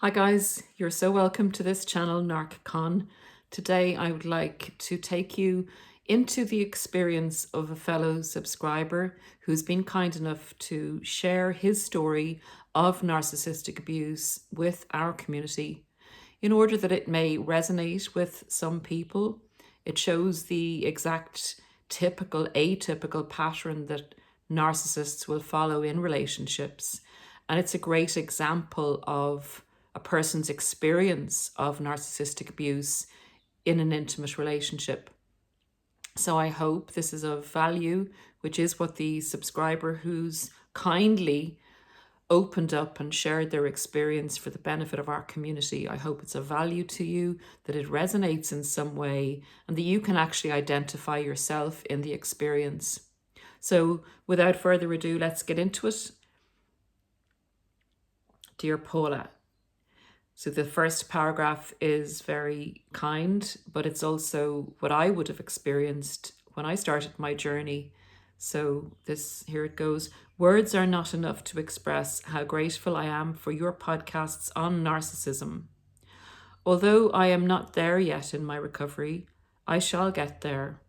Hi guys, you're so welcome to this channel, narcscon. Today I would like to take you into the experience of a fellow subscriber who's been kind enough to share his story of narcissistic abuse with our community in order that it may resonate with some people. It shows the exact atypical pattern that narcissists will follow in relationships. And it's a great example of a person's experience of narcissistic abuse in an intimate relationship. So I hope this is of value, which is what the subscriber who's kindly opened up and shared their experience for the benefit of our community. I hope it's of value to you, that it resonates in some way, and that you can actually identify yourself in the experience. So without further ado, let's get into it. Dear Paula. So the first paragraph is very kind, but it's also what I would have experienced when I started my journey. So here it goes. Words are not enough to express how grateful I am for your podcasts on narcissism. Although I am not there yet in my recovery, I shall get there.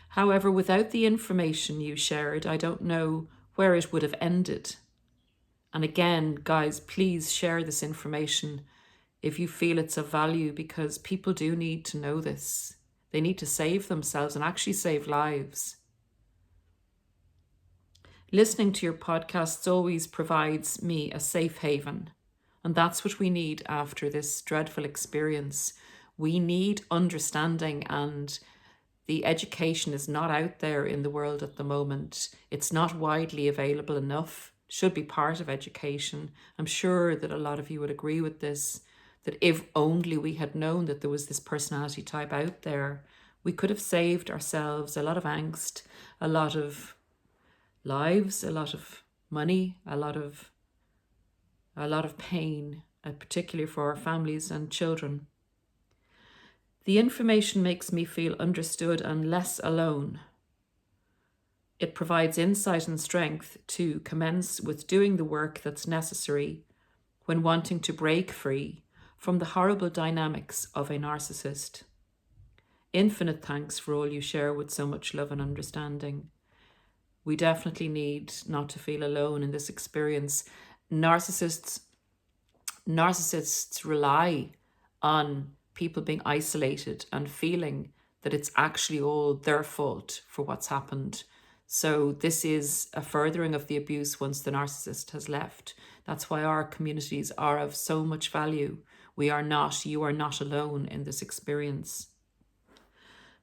However, without the information you shared, I don't know where it would have ended. And again, guys, please share this information if you feel it's of value, because people do need to know this. They need to save themselves and actually save lives. Listening to your podcasts always provides me a safe haven. And that's what we need after this dreadful experience. We need understanding, and the education is not out there in the world at the moment. It's not widely available enough. Should be part of education. I'm sure that a lot of you would agree with this, that if only we had known that there was this personality type out there, we could have saved ourselves a lot of angst, a lot of lives, a lot of money, a lot of pain, particularly for our families and children. The information makes me feel understood and less alone. It provides insight and strength to commence with doing the work that's necessary when wanting to break free from the horrible dynamics of a narcissist. Infinite thanks for all you share with so much love and understanding. We definitely need not to feel alone in this experience. Narcissists rely on people being isolated and feeling that it's actually all their fault for what's happened. So this is a furthering of the abuse once the narcissist has left. That's why our communities are of so much value. You are not alone in this experience.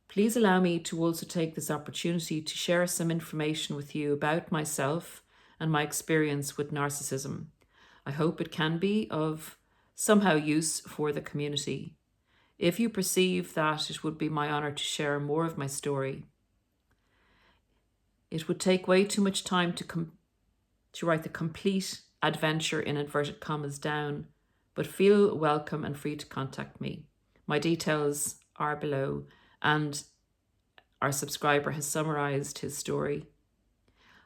Please allow me to also take this opportunity to share some information with you about myself and my experience with narcissism. I hope it can be of somehow use for the community. If you perceive that, it would be my honor to share more of my story. It would take way too much time to write the complete adventure in inverted commas down, but feel welcome and free to contact me. My details are below, and our subscriber has summarized his story.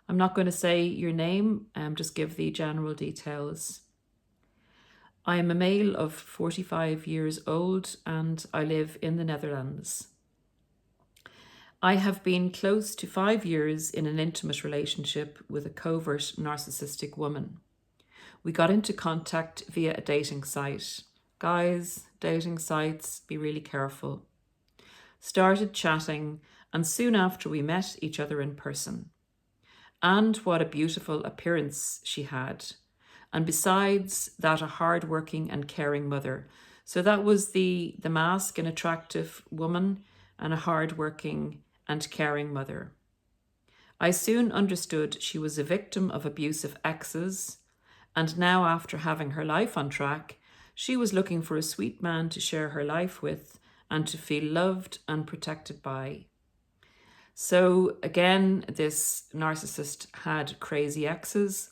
I'm not going to say your name, just give the general details. I am a male of 45 years old and I live in the Netherlands. I have been close to 5 years in an intimate relationship with a covert narcissistic woman. We got into contact via a dating site. Guys, dating sites, be really careful. Started chatting, and soon after we met each other in person. And what a beautiful appearance she had. And besides that, a hardworking and caring mother. So that was the mask, an attractive woman and a hardworking and caring mother. I soon understood she was a victim of abusive exes, and now after having her life on track, she was looking for a sweet man to share her life with and to feel loved and protected by. So again, this narcissist had crazy exes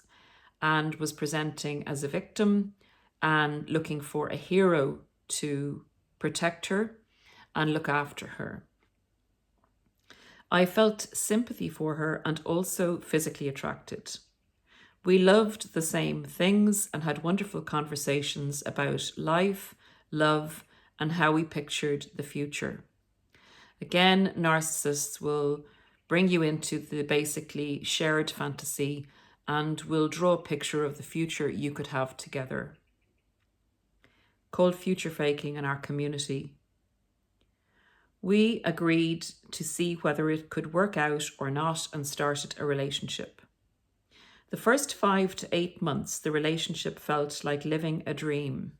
and was presenting as a victim and looking for a hero to protect her and look after her. I felt sympathy for her and also physically attracted. We loved the same things and had wonderful conversations about life, love, and how we pictured the future. Again, narcissists will bring you into the basically shared fantasy and will draw a picture of the future you could have together. Called future faking in our community. We agreed to see whether it could work out or not and started a relationship. The first 5 to 8 months, the relationship felt like living a dream.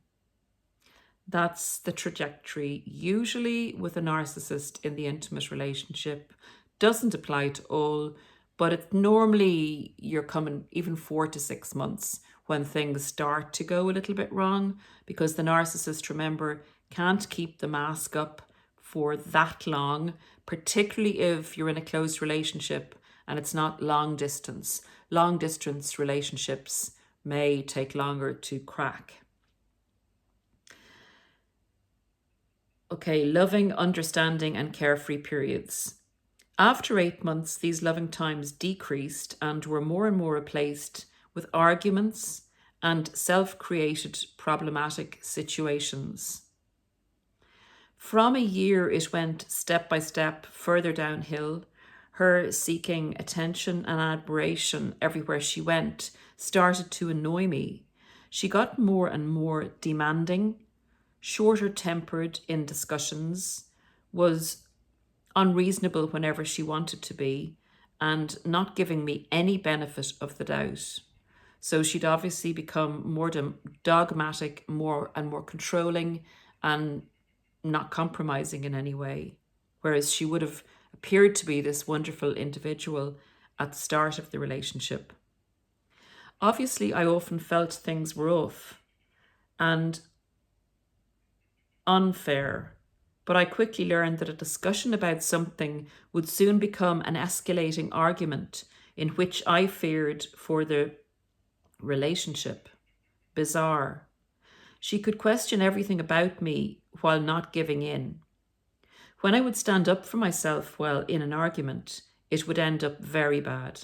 That's the trajectory, usually with a narcissist in the intimate relationship. Doesn't apply to all, but it's normally you're coming even 4 to 6 months when things start to go a little bit wrong, because the narcissist, remember, can't keep the mask up for that long, particularly if you're in a close relationship and it's not long distance. Long distance relationships may take longer to crack. Okay, loving, understanding, and carefree periods. After 8 months, these loving times decreased and were more and more replaced with arguments and self-created problematic situations. From a year, it went step by step further downhill, her seeking attention and admiration everywhere she went started to annoy me. She got more and more demanding, shorter-tempered in discussions, was unreasonable whenever she wanted to be, and not giving me any benefit of the doubt. So she'd obviously become more dogmatic, more and more controlling, and not compromising in any way, whereas she would have appeared to be this wonderful individual at the start of the relationship. Obviously, I often felt things were off and unfair, but I quickly learned that a discussion about something would soon become an escalating argument in which I feared for the relationship. Bizarre. She could question everything about me while not giving in. When I would stand up for myself while in an argument, it would end up very bad.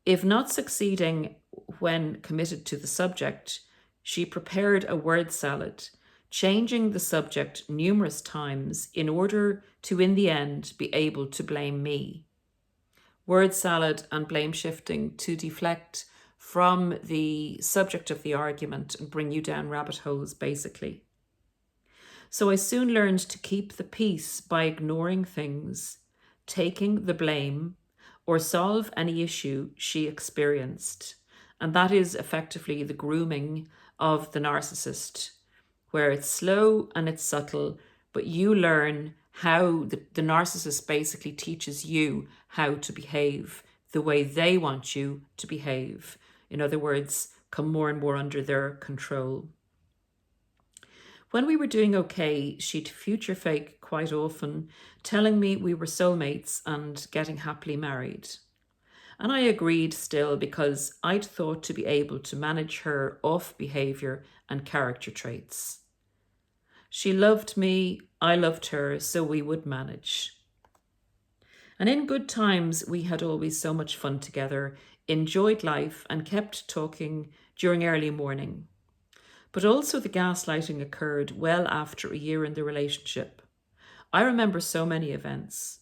If not succeeding when committed to the subject, she prepared a word salad, changing the subject numerous times in order to, in the end, be able to blame me. Word salad and blame shifting to deflect from the subject of the argument and bring you down rabbit holes, basically. So I soon learned to keep the peace by ignoring things, taking the blame, or solve any issue she experienced. And that is effectively the grooming of the narcissist, where it's slow and it's subtle, but you learn how the narcissist basically teaches you how to behave the way they want you to behave. In other words, come more and more under their control. When we were doing okay, she'd future fake quite often, telling me we were soulmates and getting happily married. And I agreed still because I'd thought to be able to manage her off behaviour and character traits. She loved me, I loved her, so we would manage. And in good times, we had always so much fun together, enjoyed life and kept talking during early morning. But also the gaslighting occurred well after a year in the relationship. I remember so many events.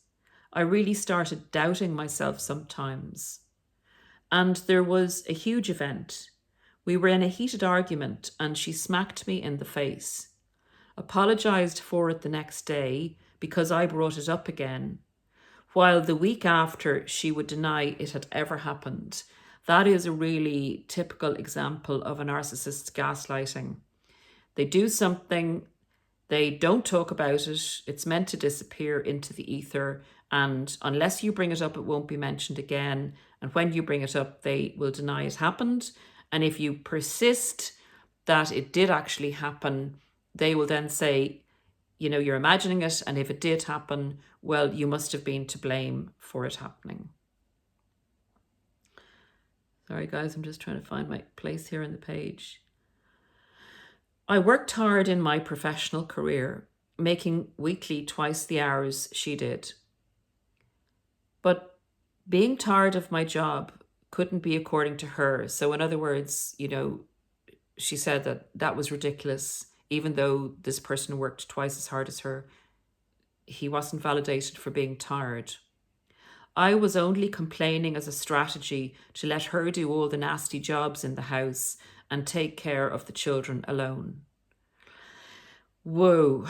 I really started doubting myself sometimes. And there was a huge event. We were in a heated argument and she smacked me in the face. Apologised for it the next day because I brought it up again, while the week after she would deny it had ever happened. That is a really typical example of a narcissist's gaslighting. They do something, they don't talk about it, it's meant to disappear into the ether, and unless you bring it up, it won't be mentioned again. And when you bring it up, they will deny it happened. And if you persist that it did actually happen, they will then say, you're imagining it, and if it did happen, well, you must have been to blame for it happening. Sorry guys, I'm just trying to find my place here on the page. I worked hard in my professional career, making weekly twice the hours she did. But being tired of my job couldn't be according to her. So in other words, she said that that was ridiculous. Even though this person worked twice as hard as her, he wasn't validated for being tired. I was only complaining as a strategy to let her do all the nasty jobs in the house and take care of the children alone. Whoa.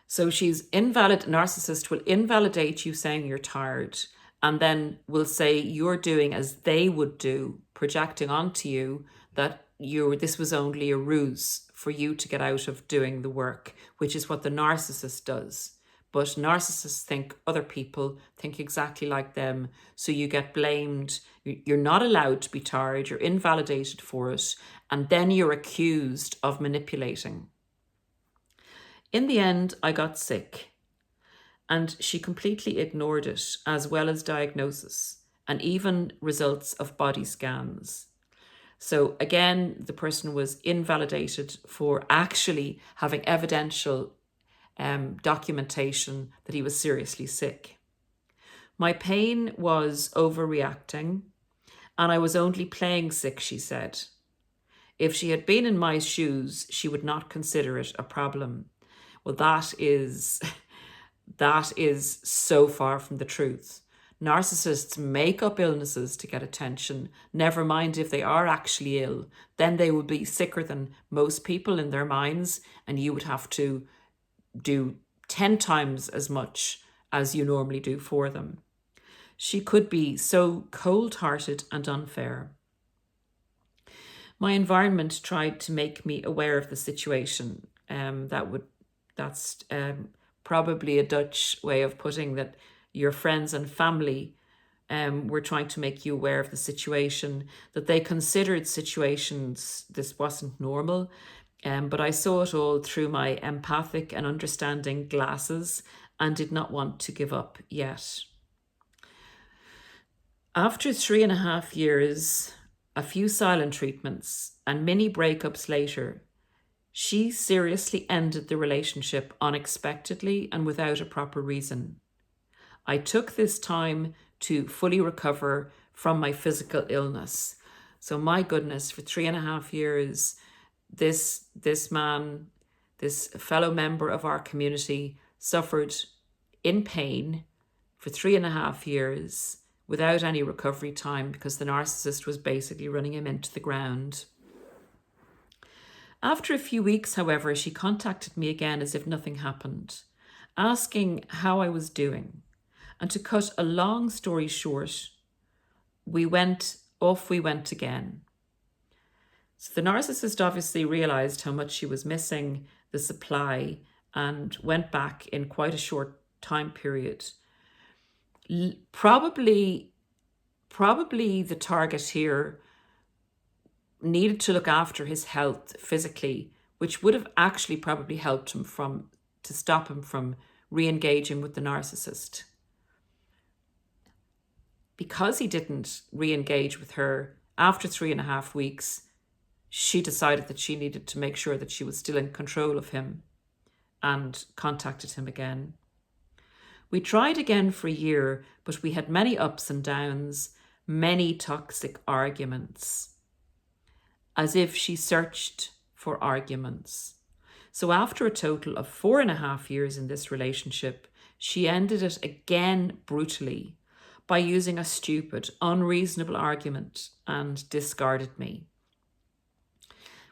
So she's narcissist will invalidate you saying you're tired, and then will say you're doing as they would do, projecting onto you that this was only a ruse for you to get out of doing the work, which is what the narcissist does. But narcissists think other people think exactly like them, so you get blamed. You're not allowed to be tired, you're invalidated for it, and then you're accused of manipulating. In the end, I got sick, and she completely ignored it, as well as diagnosis and even results of body scans. So again, the person was invalidated for actually having evidential documentation that he was seriously sick. My pain was overreacting, and I was only playing sick, she said. If she had been in my shoes, she would not consider it a problem. Well, that is so far from the truth. Narcissists make up illnesses to get attention, never mind if they are actually ill. Then they would be sicker than most people in their minds, and you would have to do 10 times as much as you normally do for them. She could be so cold-hearted and unfair. My environment tried to make me aware of the situation. That's probably a Dutch way of putting that your friends and family were trying to make you aware of the situation, that they considered situations, this wasn't normal, but I saw it all through my empathic and understanding glasses and did not want to give up yet. After 3.5 years, a few silent treatments, and many breakups later, she seriously ended the relationship unexpectedly and without a proper reason. I took this time to fully recover from my physical illness. So my goodness, for 3.5 years, this man, this fellow member of our community, suffered in pain for 3.5 years without any recovery time because the narcissist was basically running him into the ground. After a few weeks, however, she contacted me again as if nothing happened, asking how I was doing. And to cut a long story short, we went again. So the narcissist obviously realized how much she was missing the supply and went back in quite a short time period. Probably the target here needed to look after his health physically, which would have actually probably helped him to stop him from re-engaging with the narcissist. Because he didn't re-engage with her after 3.5 weeks, she decided that she needed to make sure that she was still in control of him and contacted him again. We tried again for a year, but we had many ups and downs, many toxic arguments, as if she searched for arguments. So after a total of 4.5 years in this relationship, she ended it again brutally by using a stupid, unreasonable argument and discarded me.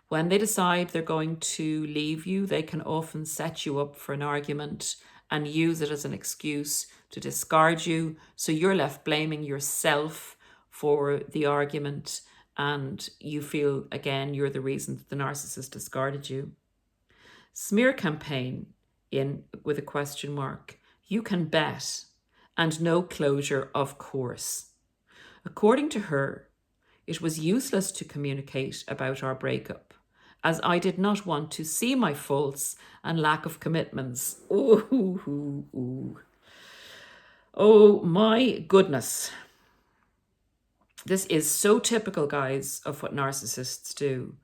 When they decide they're going to leave you, they can often set you up for an argument and use it as an excuse to discard you. So you're left blaming yourself for the argument, and you feel, again, you're the reason that the narcissist discarded you. Smear campaign with a question mark. You can bet, and no closure, of course. According to her, it was useless to communicate about our breakup, as I did not want to see my faults and lack of commitments. Ooh. Oh my goodness. This is so typical, guys, of what narcissists do.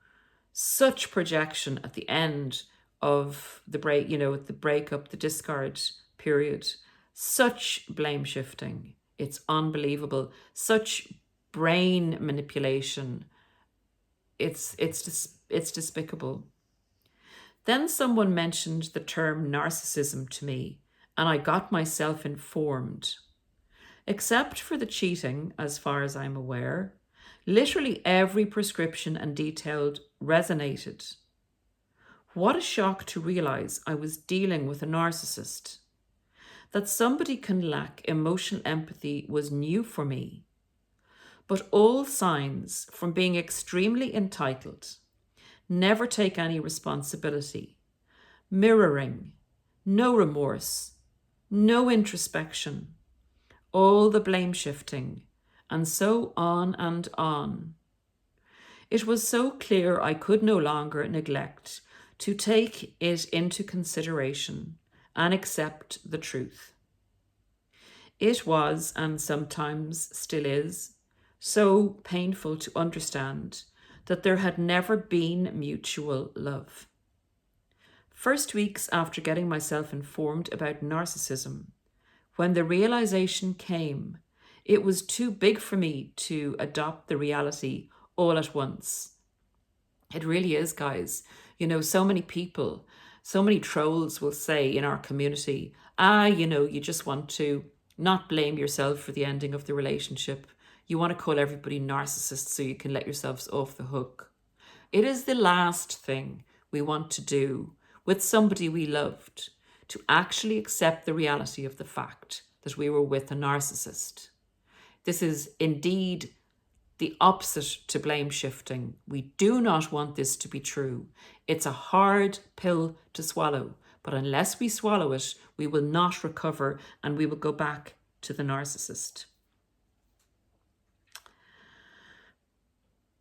Such projection at the end of the breakup, the discard period. Such blame shifting. It's unbelievable. Such brain manipulation. It's despicable. Then someone mentioned the term narcissism to me, and I got myself informed. Except for the cheating, as far as I'm aware, literally every prescription and detail resonated. What a shock to realize I was dealing with a narcissist. That somebody can lack emotional empathy was new for me. But all signs from being extremely entitled, never take any responsibility, mirroring, no remorse, no introspection, all the blame shifting, and so on and on. It was so clear I could no longer neglect to take it into consideration and accept the truth. It was, and sometimes still is, so painful to understand that there had never been mutual love. First weeks after getting myself informed about narcissism, when the realization came, it was too big for me to adopt the reality all at once. It really is, guys. You know, so many people, so many trolls will say in our community, you just want to not blame yourself for the ending of the relationship. You want to call everybody narcissists so you can let yourselves off the hook. It is the last thing we want to do with somebody we loved, to actually accept the reality of the fact that we were with a narcissist. This is indeed the opposite to blame shifting. We do not want this to be true. It's a hard pill to swallow, but unless we swallow it, we will not recover and we will go back to the narcissist.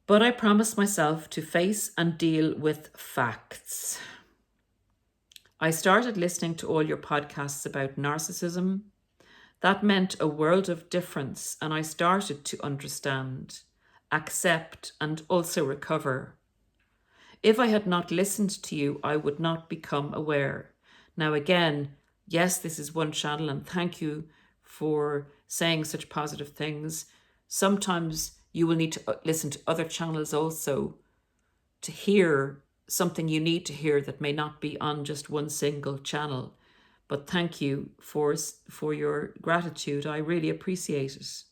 But I promised myself to face and deal with facts. I started listening to all your podcasts about narcissism. That meant a world of difference, and I started to understand, accept, and also recover. If I had not listened to you, I would not become aware. Now again, yes, this is one channel, and thank you for saying such positive things. Sometimes you will need to listen to other channels also to hear something you need to hear that may not be on just one single channel. But thank you for your gratitude. I really appreciate it.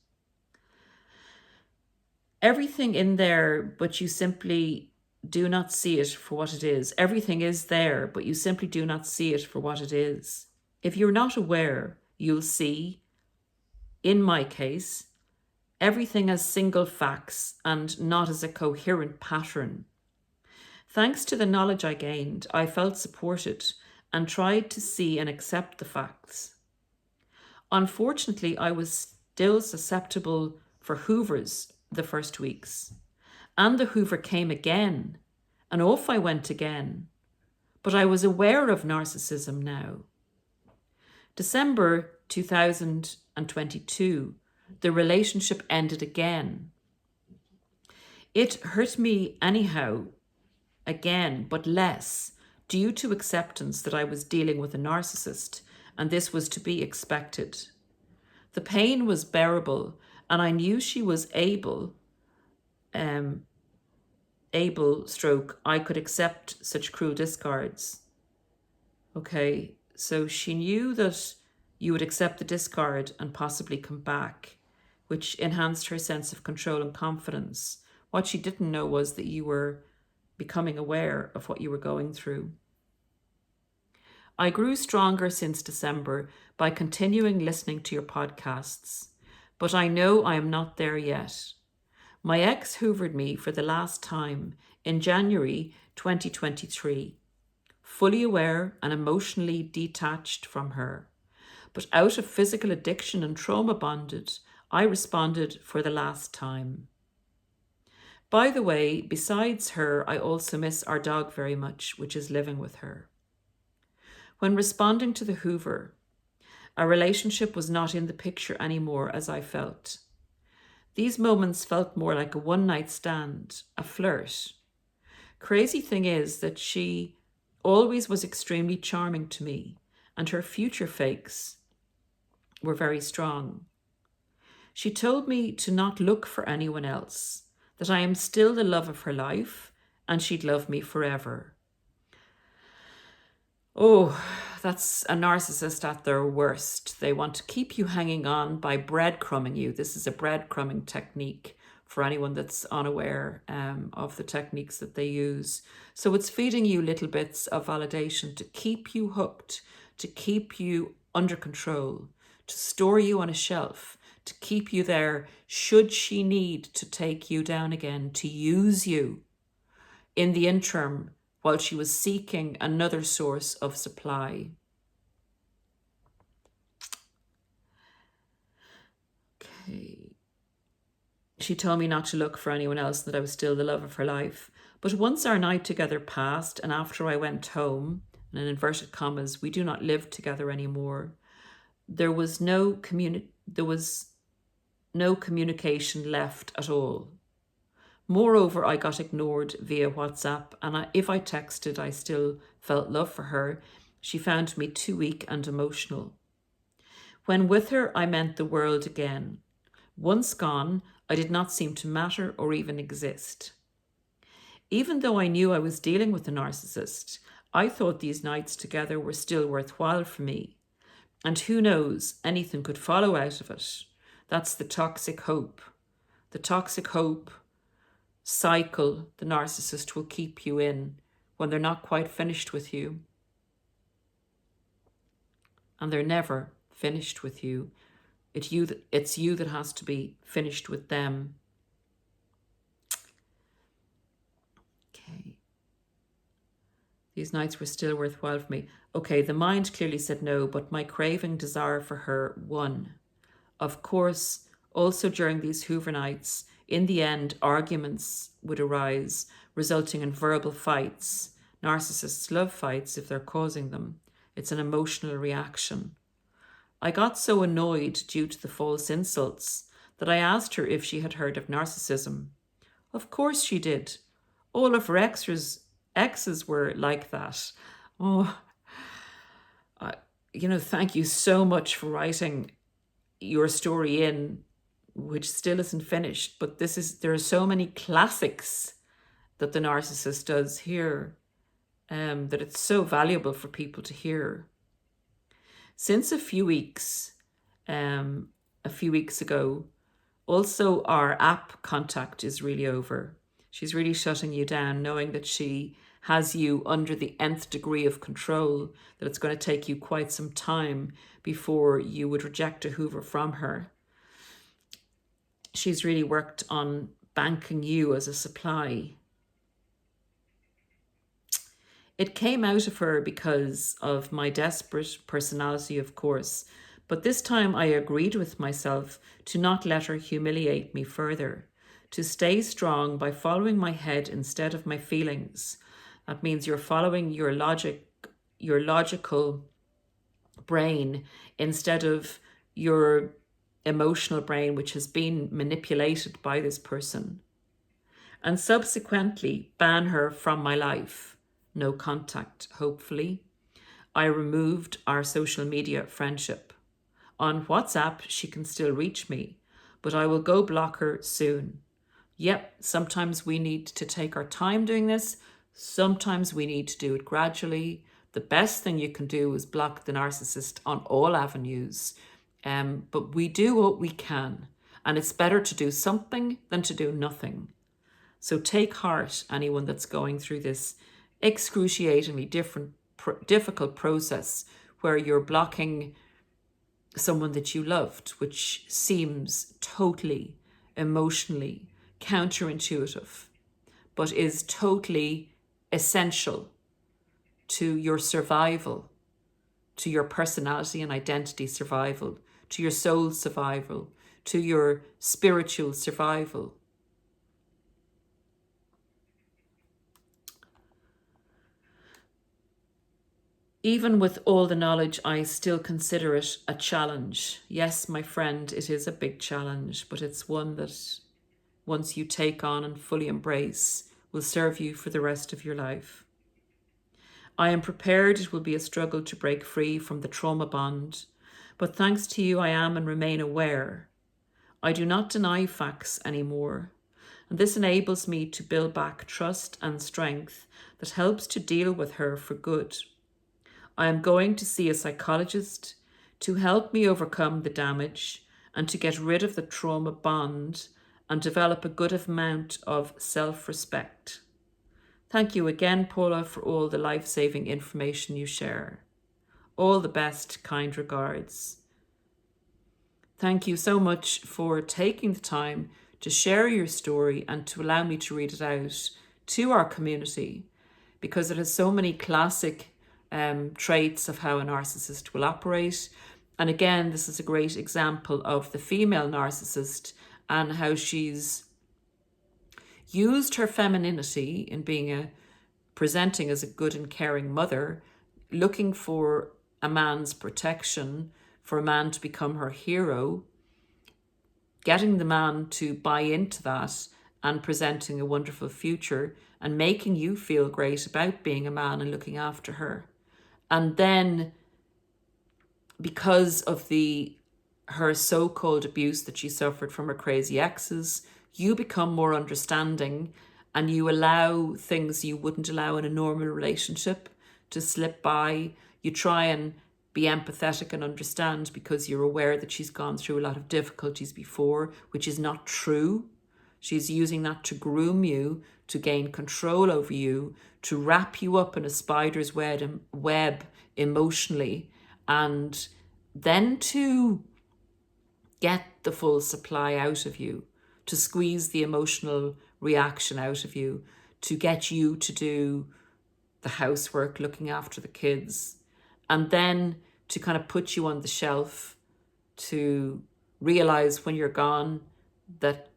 Everything in there, but you simply do not see it for what it is. Everything is there, but you simply do not see it for what it is. If you're not aware, you'll see, in my case, everything as single facts and not as a coherent pattern. Thanks to the knowledge I gained, I felt supported and tried to see and accept the facts. Unfortunately, I was still susceptible for hoovers the first weeks, and the hoover came again, and off I went again. But I was aware of narcissism now. December 2022, the relationship ended again. It hurt me anyhow, again, but less, due to acceptance that I was dealing with a narcissist, and this was to be expected. The pain was bearable, and I knew she was able stroke, I could accept such cruel discards. Okay, so she knew that you would accept the discard and possibly come back, which enhanced her sense of control and confidence. What she didn't know was that you were becoming aware of what you were going through. I grew stronger since December by continuing listening to your podcasts, but I know I am not there yet. My ex hoovered me for the last time in January 2023, fully aware and emotionally detached from her. But out of physical addiction and trauma bonded, I responded for the last time. By the way, besides her, I also miss our dog very much, which is living with her. When responding to the hoover, our relationship was not in the picture anymore as I felt. These moments felt more like a one-night stand, a flirt. Crazy thing is that she always was extremely charming to me, and her future fakes were very strong. She told me to not look for anyone else, that I am still the love of her life and she'd love me forever. Oh, that's a narcissist at their worst. They want to keep you hanging on by breadcrumbing you. This is a breadcrumbing technique for anyone that's unaware of the techniques that they use. So it's feeding you little bits of validation to keep you hooked, to keep you under control, to store you on a shelf, to keep you there should she need to take you down again, to use you in the interim while she was seeking another source of supply. Okay. She told me not to look for anyone else, that I was still the love of her life. But once our night together passed, and after I went home, and in inverted commas, we do not live together anymore, there was no communication left at all. Moreover, I got ignored via WhatsApp, and if I texted, I still felt love for her. She found me too weak and emotional. When with her, I meant the world again. Once gone, I did not seem to matter or even exist. Even though I knew I was dealing with a narcissist, I thought these nights together were still worthwhile for me. And who knows, anything could follow out of it. That's the toxic hope. The toxic hope cycle the narcissist will keep you in when they're not quite finished with you. And they're never finished with you. It's you that has to be finished with them. Okay. These nights were still worthwhile for me. Okay, the mind clearly said no, but my craving desire for her won. Of course, also during these Hoover nights, in the end, arguments would arise, resulting in verbal fights. Narcissists love fights if they're causing them. It's an emotional reaction. I got so annoyed due to the false insults that I asked her if she had heard of narcissism. Of course she did. All of her exes were like that. Oh, thank you so much for writing your story in, which still isn't finished, but there are so many classics that the narcissist does here that it's so valuable for people to hear. Since a few weeks ago, also our app contact is really over. She's really shutting you down, knowing that she has you under the nth degree of control, that it's going to take you quite some time before you would reject a Hoover from her. She's really worked on banking you as a supply. It came out of her because of my desperate personality, of course, but this time I agreed with myself to not let her humiliate me further, to stay strong by following my head instead of my feelings. That means you're following your logical brain instead of your emotional brain, which has been manipulated by this person. And subsequently ban her from my life. No contact, hopefully. I removed our social media friendship. On WhatsApp, she can still reach me, but I will go block her soon. Yep, sometimes we need to take our time doing this. Sometimes we need to do it gradually. The best thing you can do is block the narcissist on all avenues. But we do what we can, and it's better to do something than to do nothing. So take heart, anyone that's going through this excruciatingly difficult process where you're blocking someone that you loved, which seems totally emotionally counterintuitive, but is totally essential to your survival, to your personality and identity survival, to your soul survival, to your spiritual survival. Even with all the knowledge, I still consider it a challenge. Yes, my friend, it is a big challenge, but it's one that once you take on and fully embrace will serve you for the rest of your life. I am prepared it will be a struggle to break free from the trauma bond, but thanks to you, I am and remain aware. I do not deny facts anymore, and this enables me to build back trust and strength that helps to deal with her for good. I am going to see a psychologist to help me overcome the damage and to get rid of the trauma bond and develop a good amount of self-respect. Thank you again, Paula, for all the life-saving information you share. All the best, kind regards. Thank you so much for taking the time to share your story and to allow me to read it out to our community, because it has so many classic traits of how a narcissist will operate. And again, this is a great example of the female narcissist and how she's used her femininity in being presenting as a good and caring mother, looking for a man's protection, for a man to become her hero, getting the man to buy into that and presenting a wonderful future and making you feel great about being a man and looking after her. And then because of her so-called abuse that she suffered from her crazy exes, you become more understanding and you allow things you wouldn't allow in a normal relationship to slip by. You try and be empathetic and understand because you're aware that she's gone through a lot of difficulties before, which is not true. She's using that to groom you, to gain control over you, to wrap you up in a spider's web emotionally, and then to get the full supply out of you, to squeeze the emotional reaction out of you, to get you to do the housework, looking after the kids, and then to kind of put you on the shelf, to realize when you're gone that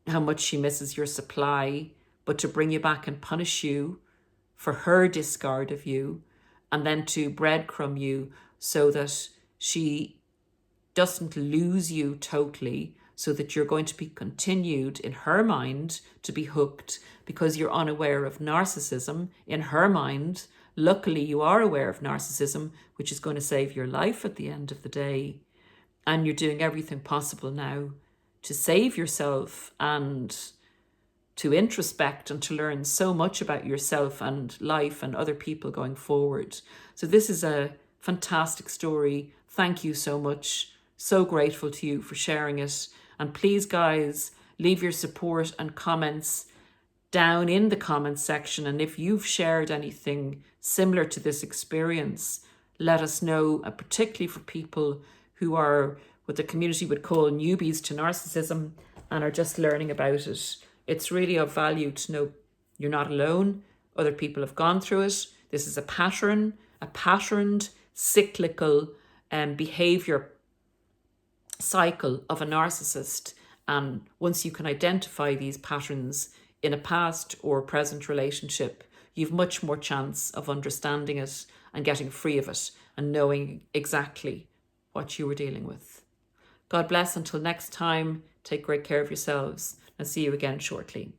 how much she misses your supply, but to bring you back and punish you for her discard of you, and then to breadcrumb you so that she doesn't lose you totally, so that you're going to be continued in her mind to be hooked because you're unaware of narcissism in her mind. Luckily, you are aware of narcissism, which is going to save your life at the end of the day. And you're doing everything possible now to save yourself and to introspect and to learn so much about yourself and life and other people going forward. So this is a fantastic story. Thank you so much. So grateful to you for sharing it. And please, guys, leave your support and comments down in the comments section. And if you've shared anything similar to this experience, let us know, particularly for people who are what the community would call newbies to narcissism and are just learning about it. It's really of value to know you're not alone. Other people have gone through it. This is a patterned, cyclical behavior cycle of a narcissist. And once you can identify these patterns in a past or present relationship, you've much more chance of understanding it and getting free of it and knowing exactly what you were dealing with. God bless. Until next time, take great care of yourselves and see you again shortly.